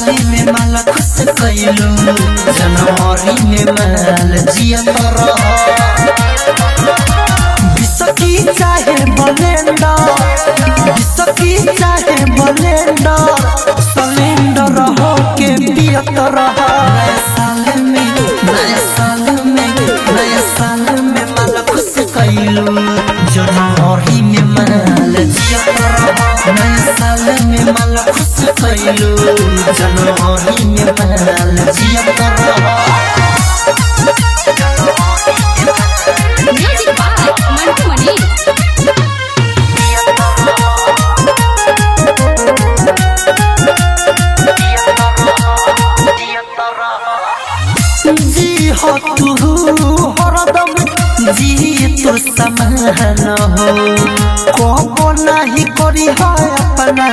साली में माला खुश कइलू जनवरी में माल जिया तोरा बिसकी चाहे ब्लेंडर बिसकी चाहे ब्लेंडर सिलेंडर हो के पियत रहा नया साल में माला खुश कइलू जनवरी में माल जिया तोरा नया साल में माला खुश कइलू जनवरी में माल जिया तोरा जी हो तू हरदम जी तो समान हो को नहीं करी हो अपना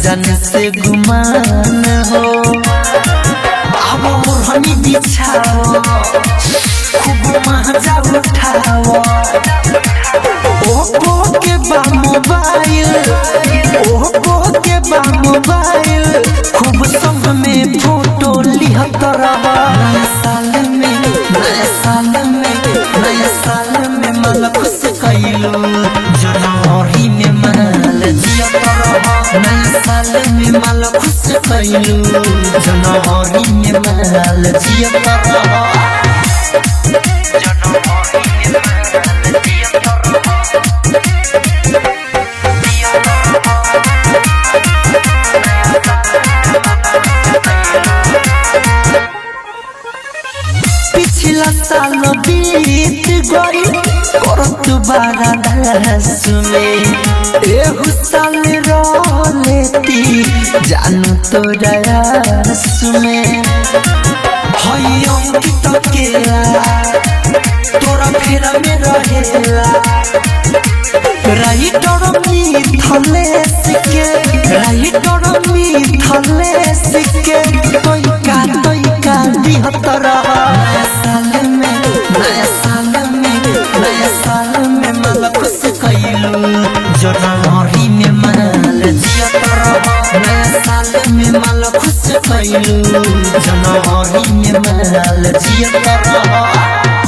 जन से गुमान हो अब मोहनी बिछाओ खूब मजा उठाओ ओप्पो के बा मोबाइल खूब संग में फोटो लिहत रहा नया साल में माला खुश कइलू जनवरी में माल जिया तोरा नया साल में माला खुश कइलू जनवरी में माल जिया तोरा पिछला साल बीत गई करत बारा सुने एहु साल रहलेती जानू तोरा सुने हई अंकित केला तोरा फेरा में रहेला राइटर मिथलेश के तोई का दिहत रहा नया साल में माला खुश कइलू जनवरी में माल जिया तोरा नया साल में माला खुश कइलू जनवरी में माल जिया तोरा।